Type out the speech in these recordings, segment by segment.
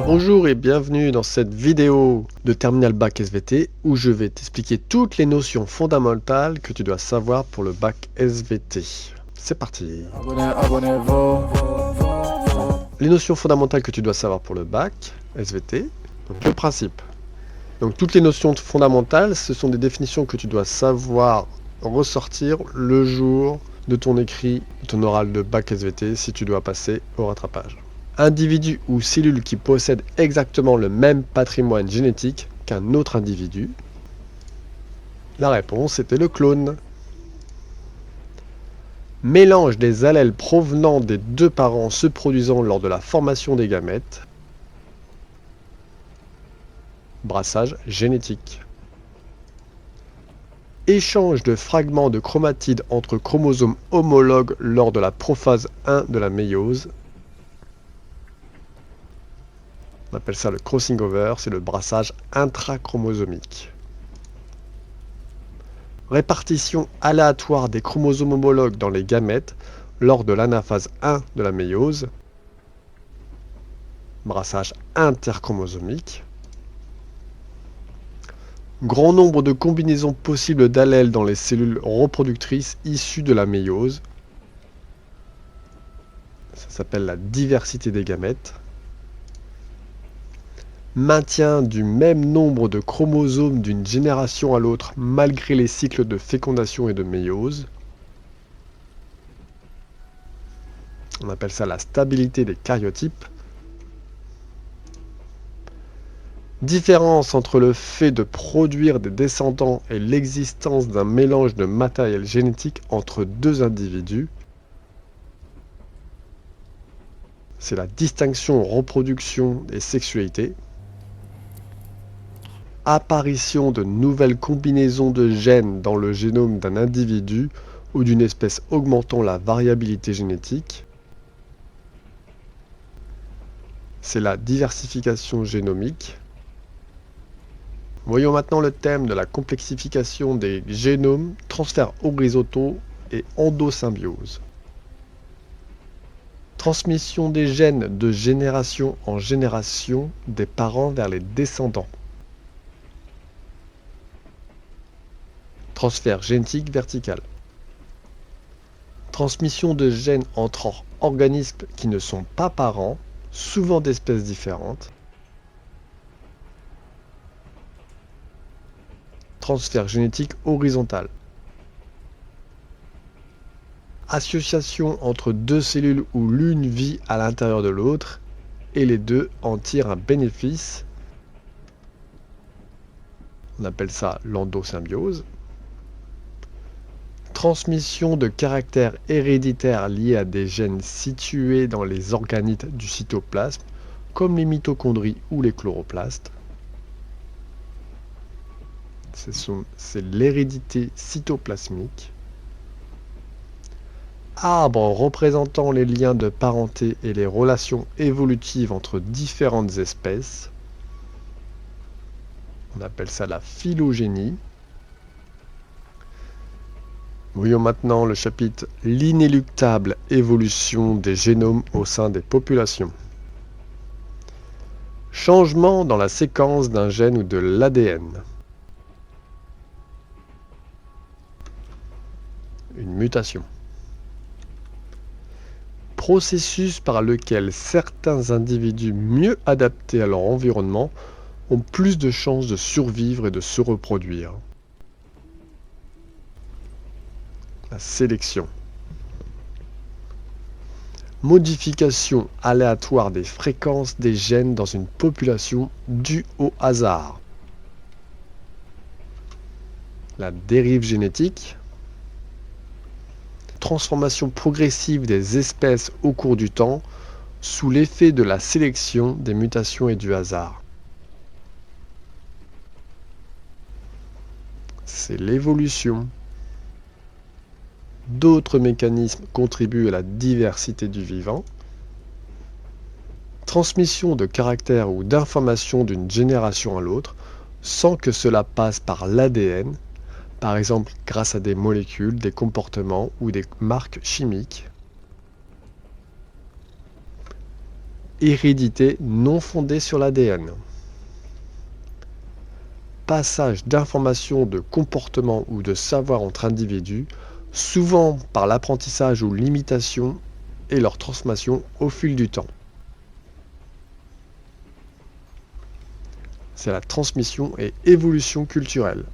Bonjour et bienvenue dans cette vidéo de Terminal Bac SVT où je vais t'expliquer toutes les notions fondamentales que tu dois savoir pour le bac SVT. C'est parti. Les notions fondamentales que tu dois savoir pour le bac SVT, donc le principe. Donc toutes les notions fondamentales, ce sont des définitions que tu dois savoir ressortir le jour de ton écrit, de ton oral de bac SVT si tu dois passer au rattrapage. Individu ou cellule qui possède exactement le même patrimoine génétique qu'un autre individu. La réponse était le clone. Mélange des allèles provenant des deux parents se produisant lors de la formation des gamètes. Brassage génétique. Échange de fragments de chromatides entre chromosomes homologues lors de la prophase 1 de la méiose. On appelle ça le crossing over, c'est le brassage intrachromosomique. Répartition aléatoire des chromosomes homologues dans les gamètes lors de l'anaphase 1 de la méiose. Brassage interchromosomique. Grand nombre de combinaisons possibles d'allèles dans les cellules reproductrices issues de la méiose. Ça s'appelle la diversité des gamètes. Maintien du même nombre de chromosomes d'une génération à l'autre malgré les cycles de fécondation et de méiose. On appelle ça la stabilité des karyotypes. Différence entre le fait de produire des descendants et l'existence d'un mélange de matériel génétique entre deux individus. C'est la distinction reproduction et sexualité. Apparition de nouvelles combinaisons de gènes dans le génome d'un individu ou d'une espèce augmentant la variabilité génétique. C'est la diversification génomique. Voyons maintenant le thème de la complexification des génomes, transferts horizontaux et endosymbiose. Transmission des gènes de génération en génération des parents vers les descendants. Transfert génétique vertical. Transmission de gènes entre organismes qui ne sont pas parents, souvent d'espèces différentes. Transfert génétique horizontal. Association entre deux cellules où l'une vit à l'intérieur de l'autre et les deux en tirent un bénéfice. On appelle ça l'endosymbiose. Transmission de caractères héréditaires liés à des gènes situés dans les organites du cytoplasme, comme les mitochondries ou les chloroplastes. C'est l'hérédité cytoplasmique. Arbre représentant les liens de parenté et les relations évolutives entre différentes espèces. On appelle ça la phylogénie. Voyons maintenant le chapitre « L'inéluctable évolution des génomes au sein des populations ». Changement dans la séquence d'un gène ou de l'ADN. Une mutation. Processus par lequel certains individus mieux adaptés à leur environnement ont plus de chances de survivre et de se reproduire. La sélection. Modification aléatoire des fréquences des gènes dans une population due au hasard. La dérive génétique. Transformation progressive des espèces au cours du temps sous l'effet de la sélection, des mutations et du hasard. C'est l'évolution. D'autres mécanismes contribuent à la diversité du vivant. Transmission de caractères ou d'informations d'une génération à l'autre sans que cela passe par l'ADN, par exemple grâce à des molécules, des comportements ou des marques chimiques. Hérédité non fondée sur l'ADN. Passage d'informations de comportement ou de savoir entre individus, souvent par l'apprentissage ou l'imitation, et leur transmission au fil du temps. C'est la transmission et évolution culturelle.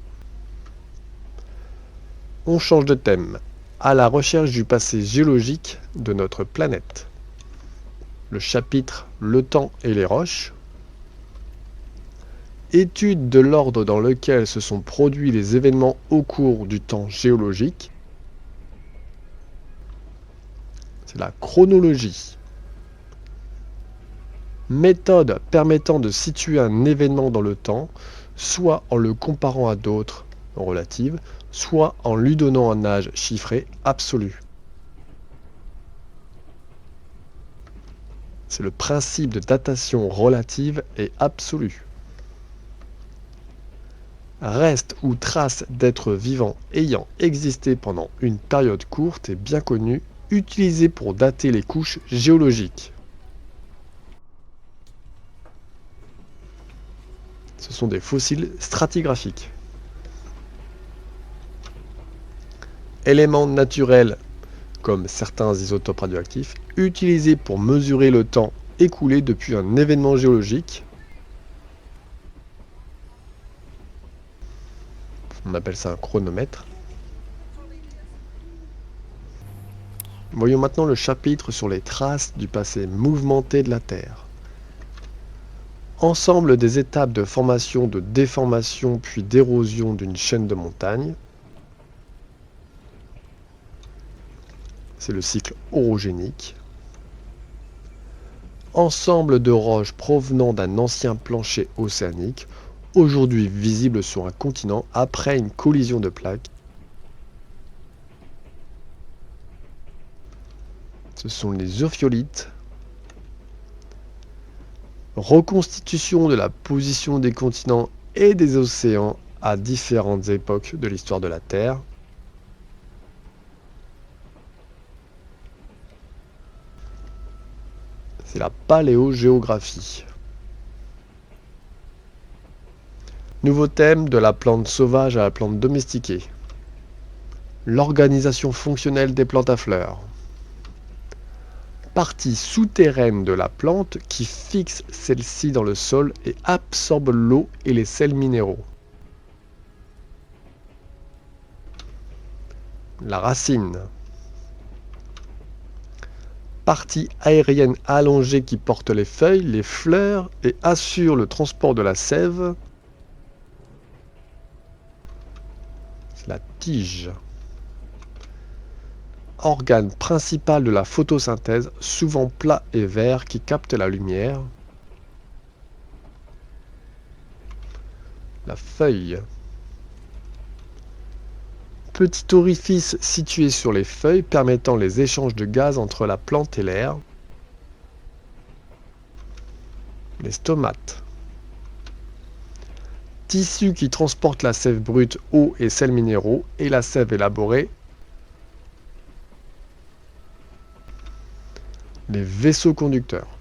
On change de thème. À la recherche du passé géologique de notre planète. Le chapitre Le temps et les roches. Étude de l'ordre dans lequel se sont produits les événements au cours du temps géologique. C'est la chronologie. Méthode permettant de situer un événement dans le temps, soit en le comparant à d'autres relatives, soit en lui donnant un âge chiffré absolu. C'est le principe de datation relative et absolue. Reste ou trace d'êtres vivants ayant existé pendant une période courte et bien connue, utilisé pour dater les couches géologiques. Ce sont des fossiles stratigraphiques. Éléments naturels, comme certains isotopes radioactifs, utilisés pour mesurer le temps écoulé depuis un événement géologique. On appelle ça un chronomètre. Voyons maintenant le chapitre sur les traces du passé mouvementé de la Terre. Ensemble des étapes de formation, de déformation puis d'érosion d'une chaîne de montagnes. C'est le cycle orogénique. Ensemble de roches provenant d'un ancien plancher océanique, aujourd'hui visible sur un continent après une collision de plaques. Ce sont les ophiolites. Reconstitution de la position des continents et des océans à différentes époques de l'histoire de la Terre. C'est la paléogéographie. Nouveau thème, de la plante sauvage à la plante domestiquée. L'organisation fonctionnelle des plantes à fleurs. Partie souterraine de la plante qui fixe celle-ci dans le sol et absorbe l'eau et les sels minéraux. La racine. Partie aérienne allongée qui porte les feuilles, les fleurs et assure le transport de la sève. C'est la tige. Organe principal de la photosynthèse, souvent plat et vert qui capte la lumière. La feuille. Petit orifice situé sur les feuilles permettant les échanges de gaz entre la plante et l'air. Les stomates. Tissu qui transporte la sève brute, eau et sels minéraux et la sève élaborée. Les vaisseaux conducteurs.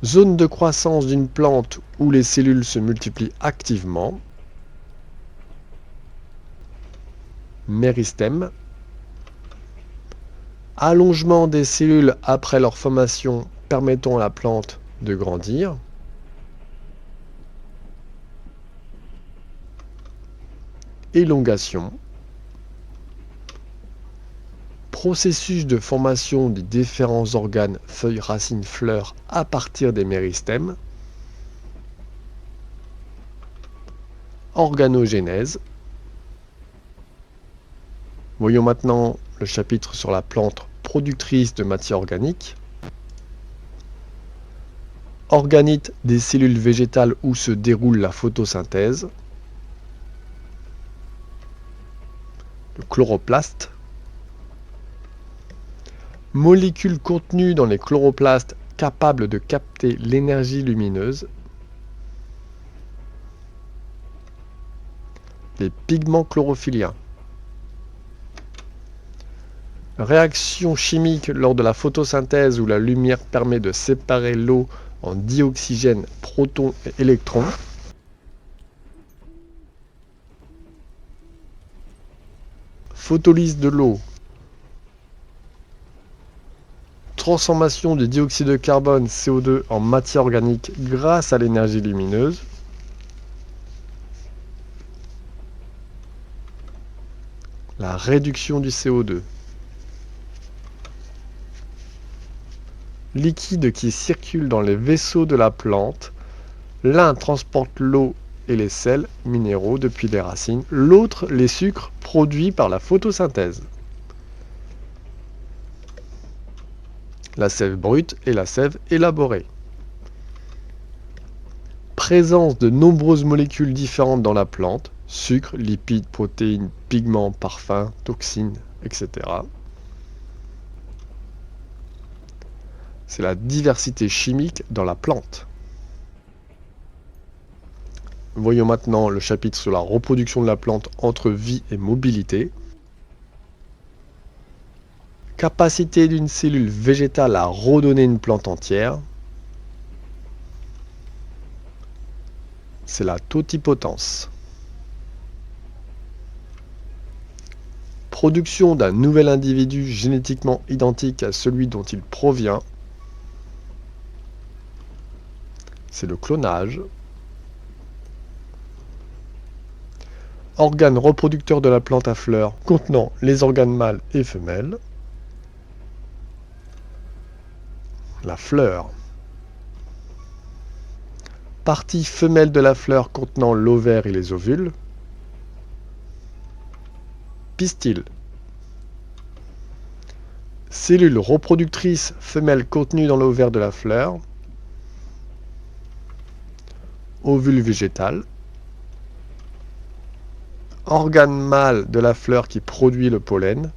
Zone de croissance d'une plante où les cellules se multiplient activement. Méristème. Allongement des cellules après leur formation permettant à la plante de grandir. Élongation. Processus de formation des différents organes, feuilles, racines, fleurs à partir des méristèmes. Organogénèse. Voyons maintenant le chapitre sur la plante productrice de matière organique. Organite des cellules végétales où se déroule la photosynthèse. Le chloroplaste. Molécules contenues dans les chloroplastes capables de capter l'énergie lumineuse. Les pigments chlorophylliens. Réaction chimique lors de la photosynthèse où la lumière permet de séparer l'eau en dioxygène, protons et électrons. Photolyse de l'eau. Transformation du dioxyde de carbone CO2 en matière organique grâce à l'énergie lumineuse. La réduction du CO2. Liquide qui circule dans les vaisseaux de la plante. L'un transporte l'eau et les sels minéraux depuis les racines, l'autre les sucres produits par la photosynthèse. La sève brute et la sève élaborée. Présence de nombreuses molécules différentes dans la plante, sucre, lipides, protéines, pigments, parfums, toxines, etc. C'est la diversité chimique dans la plante. Voyons maintenant le chapitre sur la reproduction de la plante entre vie et mobilité. Capacité d'une cellule végétale à redonner une plante entière. C'est la totipotence. Production d'un nouvel individu génétiquement identique à celui dont il provient. C'est le clonage. Organes reproducteurs de la plante à fleurs contenant les organes mâles et femelles. La fleur. Partie femelle de la fleur contenant l'ovaire et les ovules. Pistil. Cellule reproductrice femelle contenue dans l'ovaire de la fleur. Ovule végétal. Organe mâle de la fleur qui produit le pollen.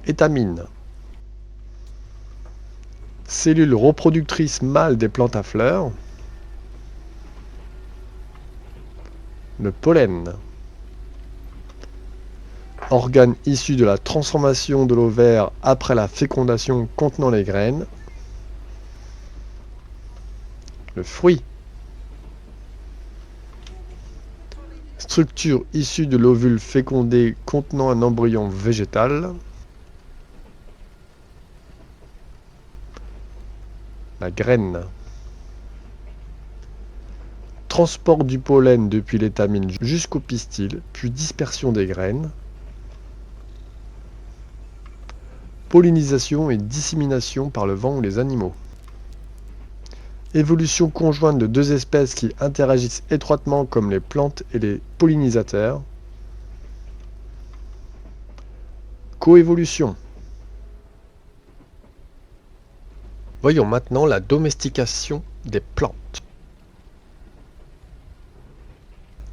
Étamine. Cellule reproductrice mâle des plantes à fleurs. Le pollen. Organe issu de la transformation de l'ovaire après la fécondation contenant les graines. Le fruit. Structure issue de l'ovule fécondé contenant un embryon végétal. La graine. Transport du pollen depuis l'étamine jusqu'au pistil, puis dispersion des graines. Pollinisation et dissémination par le vent ou les animaux. Évolution conjointe de deux espèces qui interagissent étroitement comme les plantes et les pollinisateurs. Coévolution. Voyons maintenant la domestication des plantes.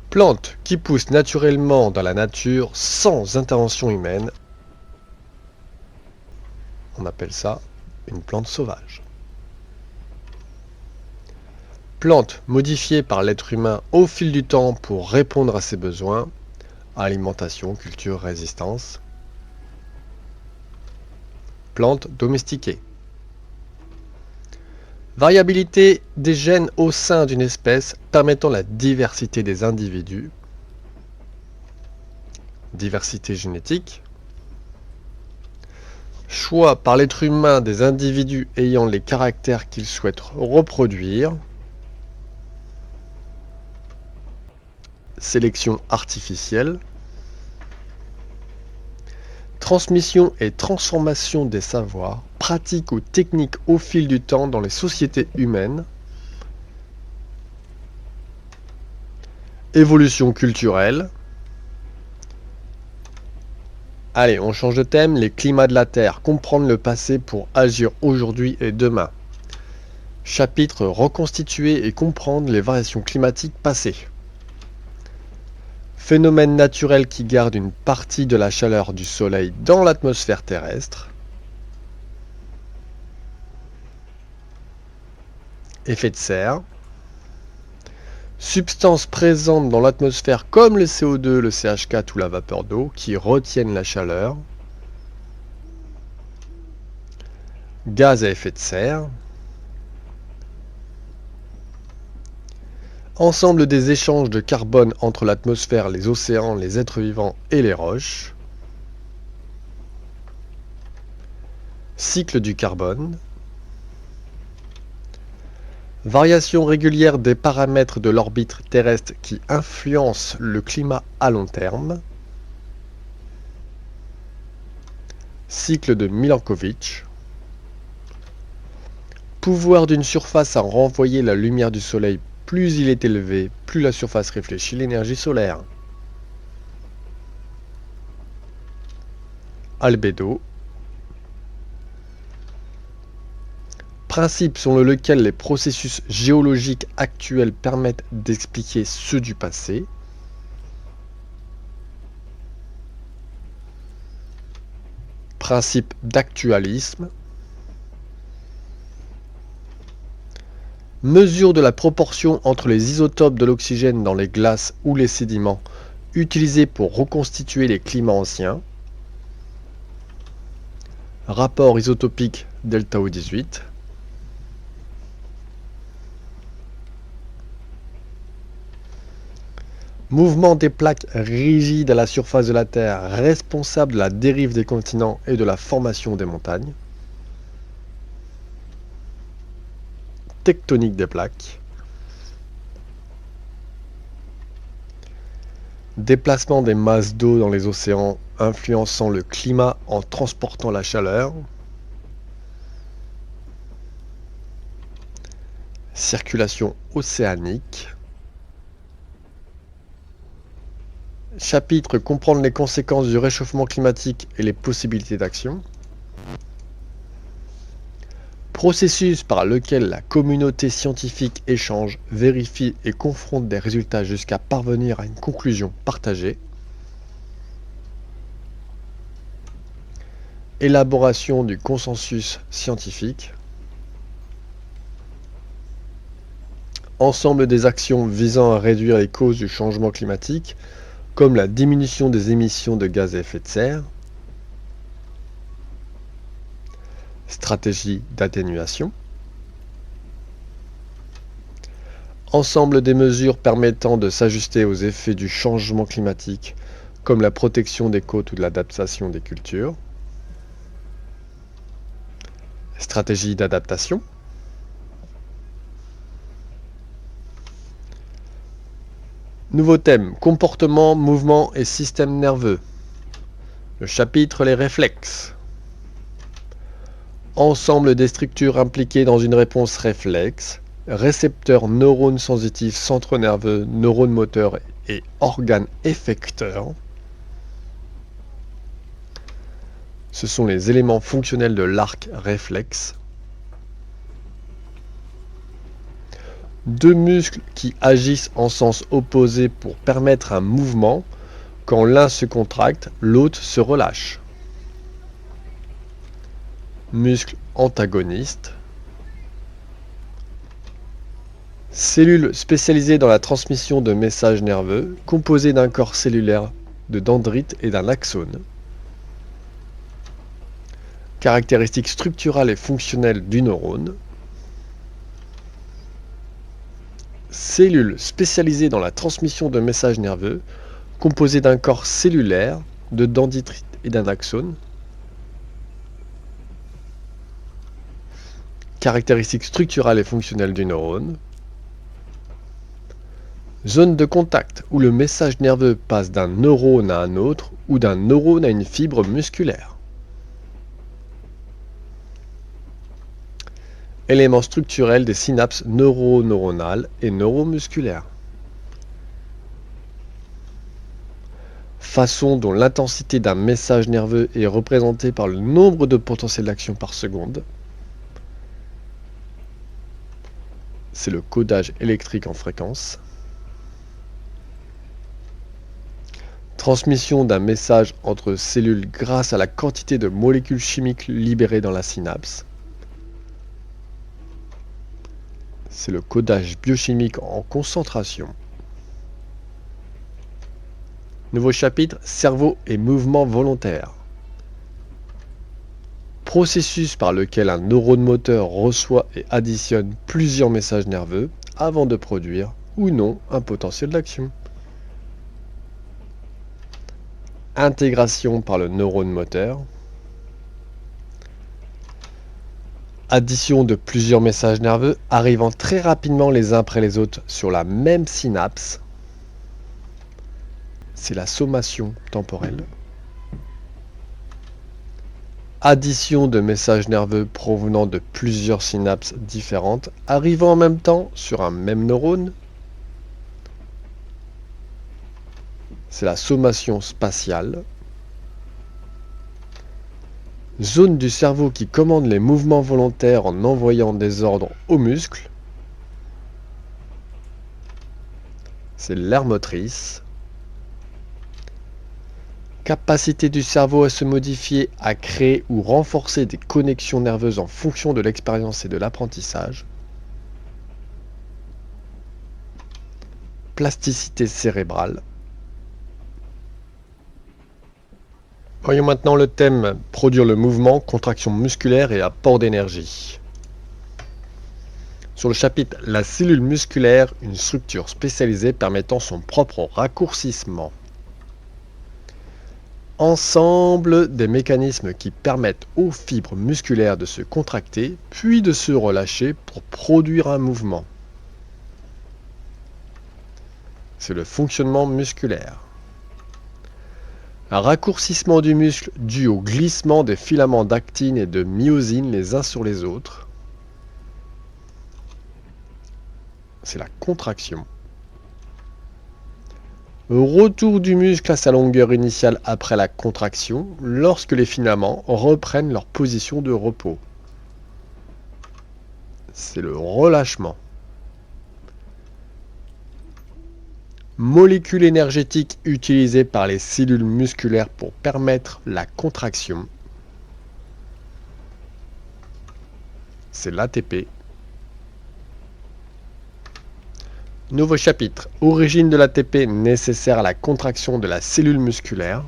Plantes qui poussent naturellement dans la nature sans intervention humaine. On appelle ça une plante sauvage. Plantes modifiées par l'être humain au fil du temps pour répondre à ses besoins. Alimentation, culture, résistance. Plantes domestiquées. Variabilité des gènes au sein d'une espèce permettant la diversité des individus. Diversité génétique. Choix par l'être humain des individus ayant les caractères qu'il souhaite reproduire. Sélection artificielle. Transmission et transformation des savoirs, pratiques ou techniques au fil du temps dans les sociétés humaines. Évolution culturelle. Allez, on change de thème, les climats de la Terre, comprendre le passé pour agir aujourd'hui et demain. Chapitre reconstituer et comprendre les variations climatiques passées. Phénomène naturel qui garde une partie de la chaleur du Soleil dans l'atmosphère terrestre. Effet de serre. Substances présentes dans l'atmosphère comme le CO2, le CH4 ou la vapeur d'eau qui retiennent la chaleur. Gaz à effet de serre. Ensemble des échanges de carbone entre l'atmosphère, les océans, les êtres vivants et les roches. Cycle du carbone. Variation régulière des paramètres de l'orbite terrestre qui influencent le climat à long terme. Cycle de Milankovitch. Pouvoir d'une surface à renvoyer la lumière du soleil. Plus il est élevé, plus la surface réfléchit l'énergie solaire. Albédo. Principe selon lequel les processus géologiques actuels permettent d'expliquer ceux du passé. Principe d'actualisme. Mesure de la proportion entre les isotopes de l'oxygène dans les glaces ou les sédiments utilisés pour reconstituer les climats anciens. Rapport isotopique delta O18. Mouvement des plaques rigides à la surface de la Terre responsable de la dérive des continents et de la formation des montagnes. Tectonique des plaques. Déplacement des masses d'eau dans les océans influençant le climat en transportant la chaleur. Circulation océanique. Chapitre comprendre les conséquences du réchauffement climatique et les possibilités d'action. Processus par lequel la communauté scientifique échange, vérifie et confronte des résultats jusqu'à parvenir à une conclusion partagée. Élaboration du consensus scientifique. Ensemble des actions visant à réduire les causes du changement climatique, comme la diminution des émissions de gaz à effet de serre. Stratégie d'atténuation. Ensemble des mesures permettant de s'ajuster aux effets du changement climatique, comme la protection des côtes ou de l'adaptation des cultures. Stratégie d'adaptation. Nouveau thème, comportement, mouvement et système nerveux. Le chapitre les réflexes. Ensemble des structures impliquées dans une réponse réflexe, récepteurs, neurones sensitifs, centres nerveux, neurones moteurs et organes effecteurs. Ce sont les éléments fonctionnels de l'arc réflexe. Deux muscles qui agissent en sens opposé pour permettre un mouvement. Quand l'un se contracte, l'autre se relâche. Muscle antagoniste. Cellules spécialisées dans la transmission de messages nerveux, composées d'un corps cellulaire, de dendrites et d'un axone. Caractéristiques structurales et fonctionnelles du neurone. Cellules spécialisées dans la transmission de messages nerveux, composées d'un corps cellulaire, de dendrites et d'un axone. Caractéristiques structurales et fonctionnelles du neurone. Zone de contact où le message nerveux passe d'un neurone à un autre ou d'un neurone à une fibre musculaire. Éléments structurels des synapses neuronales et neuromusculaires. Façon dont l'intensité d'un message nerveux est représentée par le nombre de potentiels d'action par seconde. C'est le codage électrique en fréquence. Transmission d'un message entre cellules grâce à la quantité de molécules chimiques libérées dans la synapse. C'est le codage biochimique en concentration. Nouveau chapitre, cerveau et mouvement volontaire. Processus par lequel un neurone moteur reçoit et additionne plusieurs messages nerveux avant de produire ou non un potentiel d'action. Intégration par le neurone moteur. Addition de plusieurs messages nerveux arrivant très rapidement les uns après les autres sur la même synapse. C'est la sommation temporelle. Addition de messages nerveux provenant de plusieurs synapses différentes arrivant en même temps sur un même neurone. C'est la sommation spatiale. Zone du cerveau qui commande les mouvements volontaires en envoyant des ordres aux muscles. C'est l'aire motrice. Capacité du cerveau à se modifier, à créer ou renforcer des connexions nerveuses en fonction de l'expérience et de l'apprentissage. Plasticité cérébrale. Voyons maintenant le thème « Produire le mouvement, contraction musculaire et apport d'énergie ». Sur le chapitre « La cellule musculaire, une structure spécialisée permettant son propre raccourcissement ». Ensemble des mécanismes qui permettent aux fibres musculaires de se contracter, puis de se relâcher pour produire un mouvement. C'est le fonctionnement musculaire. Un raccourcissement du muscle dû au glissement des filaments d'actine et de myosine les uns sur les autres. C'est la contraction. Retour du muscle à sa longueur initiale après la contraction, lorsque les filaments reprennent leur position de repos. C'est le relâchement. Molécule énergétique utilisée par les cellules musculaires pour permettre la contraction. C'est l'ATP. Nouveau chapitre. Origine de l'ATP nécessaire à la contraction de la cellule musculaire.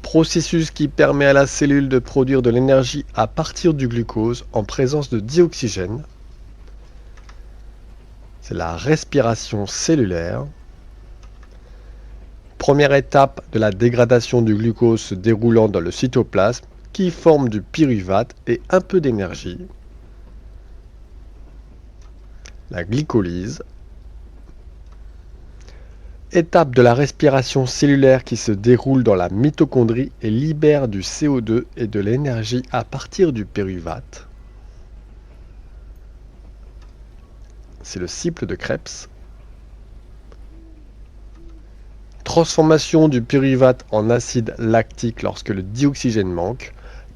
Processus qui permet à la cellule de produire de l'énergie à partir du glucose en présence de dioxygène. C'est la respiration cellulaire. Première étape de la dégradation du glucose se déroulant dans le cytoplasme qui forme du pyruvate et un peu d'énergie. La glycolyse. Étape de la respiration cellulaire qui se déroule dans la mitochondrie et libère du CO2 et de l'énergie à partir du pyruvate. C'est le cycle de Krebs. Transformation du pyruvate en acide lactique lorsque le dioxygène manque,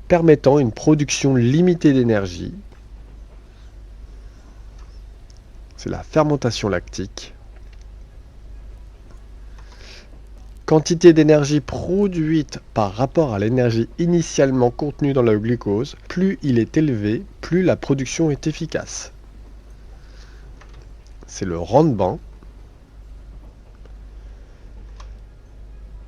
permettant une production limitée d'énergie. C'est la fermentation lactique. Quantité d'énergie produite par rapport à l'énergie initialement contenue dans le glucose, plus il est élevé, plus la production est efficace. C'est le rendement.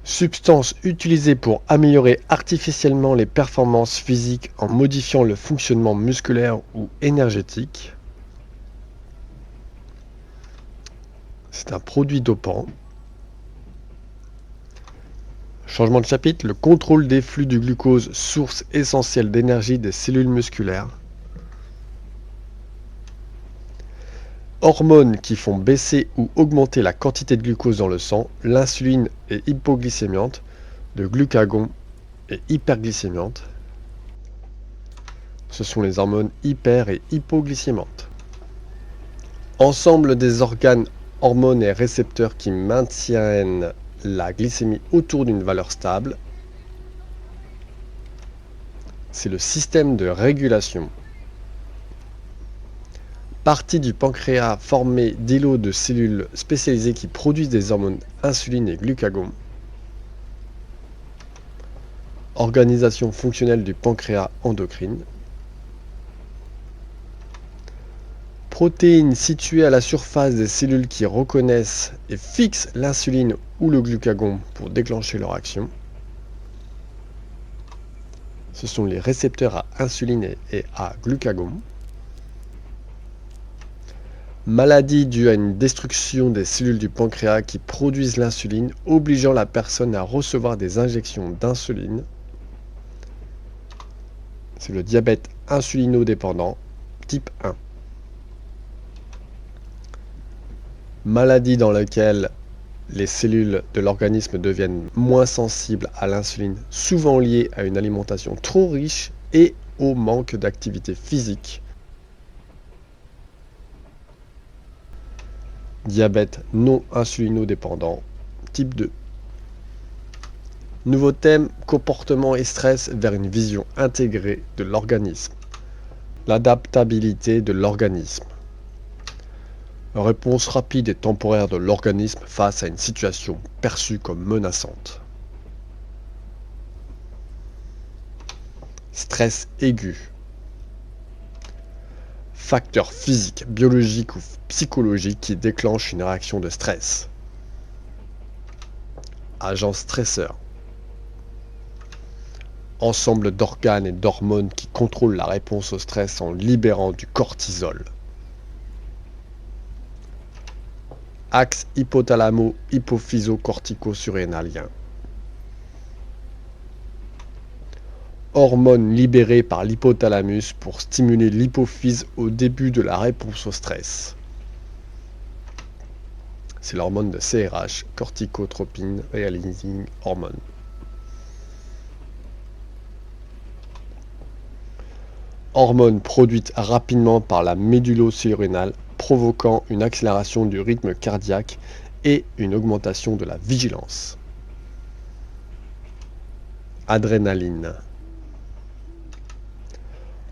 Substance utilisée pour améliorer artificiellement les performances physiques en modifiant le fonctionnement musculaire ou énergétique. C'est un produit dopant. Changement de chapitre, le contrôle des flux du glucose, source essentielle d'énergie des cellules musculaires. Hormones qui font baisser ou augmenter la quantité de glucose dans le sang, l'insuline est hypoglycémiante, le glucagon est hyperglycémiante. Ce sont les hormones hyper et hypoglycémiantes. Ensemble des organes, hormones et récepteurs qui maintiennent la glycémie autour d'une valeur stable. C'est le système de régulation. Partie du pancréas formée d'îlots de cellules spécialisées qui produisent des hormones insuline et glucagon. Organisation fonctionnelle du pancréas endocrine. protéines situées à la surface des cellules qui reconnaissent et fixent l'insuline ou le glucagon pour déclencher leur action. Ce sont les récepteurs à insuline et à glucagon. Maladie due à une destruction des cellules du pancréas qui produisent l'insuline, obligeant la personne à recevoir des injections d'insuline. C'est le diabète insulinodépendant type 1. Maladie dans laquelle les cellules de l'organisme deviennent moins sensibles à l'insuline, souvent liée à une alimentation trop riche et au manque d'activité physique. Diabète non insulinodépendant type 2. Nouveau thème, comportement et stress vers une vision intégrée de l'organisme. L'adaptabilité de l'organisme. Réponse rapide et temporaire de l'organisme face à une situation perçue comme menaçante. Stress aigu. Facteur physique, biologique ou psychologique qui déclenche une réaction de stress. Agent stresseur. Ensemble d'organes et d'hormones qui contrôlent la réponse au stress en libérant du cortisol. Axe hypothalamo-hypophyso-cortico-surrénalien. Hormones libérées par l'hypothalamus pour stimuler l'hypophyse au début de la réponse au stress. C'est l'hormone de CRH, corticotropine releasing hormone. Hormone produite rapidement par la médulo-surrénale, provoquant une accélération du rythme cardiaque et une augmentation de la vigilance. Adrénaline.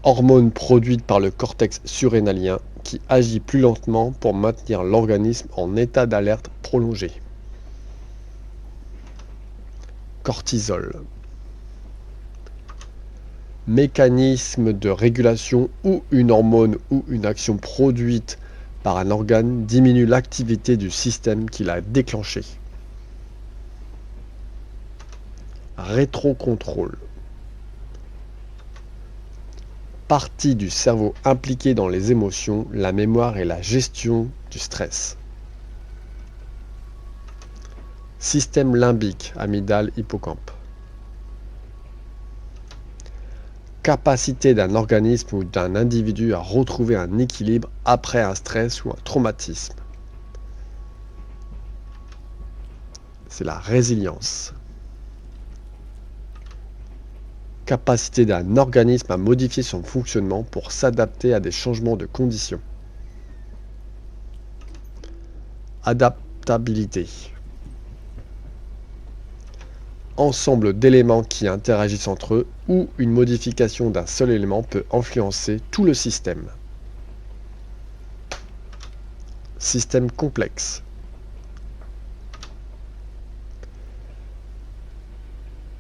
Hormone produite par le cortex surrénalien qui agit plus lentement pour maintenir l'organisme en état d'alerte prolongé. Cortisol. Mécanisme de régulation où une hormone ou une action produite par un organe diminue l'activité du système qui l'a déclenché. Rétrocontrôle. Partie du cerveau impliquée dans les émotions, la mémoire et la gestion du stress. Système limbique, amygdale, hippocampe. Capacité d'un organisme ou d'un individu à retrouver un équilibre après un stress ou un traumatisme. C'est la résilience. Capacité d'un organisme à modifier son fonctionnement pour s'adapter à des changements de conditions. Adaptabilité. Ensemble d'éléments qui interagissent entre eux ou une modification d'un seul élément peut influencer tout le système. Système complexe.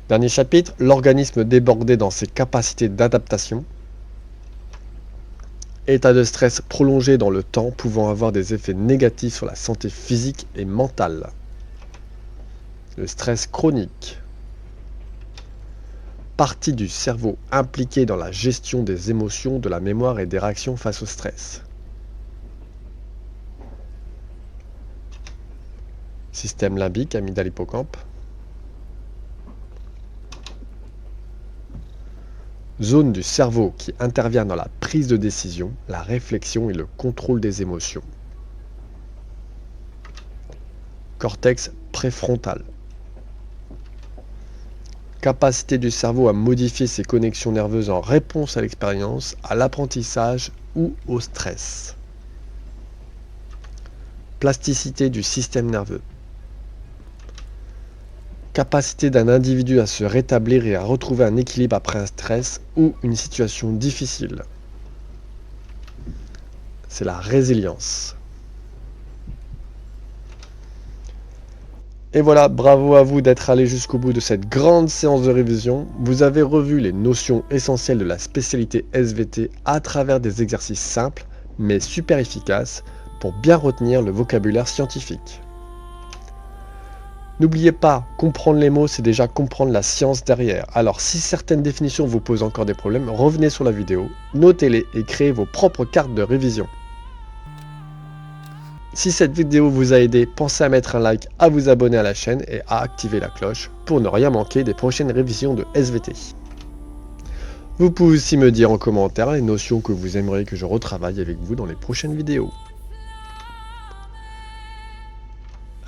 Dernier chapitre, l'organisme débordé dans ses capacités d'adaptation. État de stress prolongé dans le temps pouvant avoir des effets négatifs sur la santé physique et mentale. Le stress chronique. Partie du cerveau impliquée dans la gestion des émotions, de la mémoire et des réactions face au stress. Système limbique, amygdale, hippocampe. Zone du cerveau qui intervient dans la prise de décision, la réflexion et le contrôle des émotions. Cortex préfrontal. Capacité du cerveau à modifier ses connexions nerveuses en réponse à l'expérience, à l'apprentissage ou au stress. Plasticité du système nerveux. Capacité d'un individu à se rétablir et à retrouver un équilibre après un stress ou une situation difficile. C'est la résilience. Et voilà, bravo à vous d'être allé jusqu'au bout de cette grande séance de révision. Vous avez revu les notions essentielles de la spécialité SVT à travers des exercices simples, mais super efficace pour bien retenir le vocabulaire scientifique. N'oubliez pas, comprendre les mots, c'est déjà comprendre la science derrière. Alors si certaines définitions vous posent encore des problèmes, revenez sur la vidéo, notez-les et créez vos propres cartes de révision. Si cette vidéo vous a aidé, pensez à mettre un like, à vous abonner à la chaîne et à activer la cloche pour ne rien manquer des prochaines révisions de SVT. Vous pouvez aussi me dire en commentaire les notions que vous aimeriez que je retravaille avec vous dans les prochaines vidéos.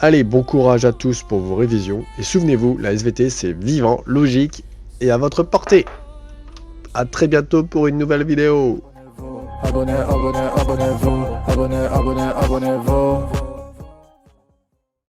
Allez, bon courage à tous pour vos révisions et souvenez-vous, la SVT c'est vivant, logique et à votre portée. A très bientôt pour une nouvelle vidéo. Abonnez-vous, abonnez-vous.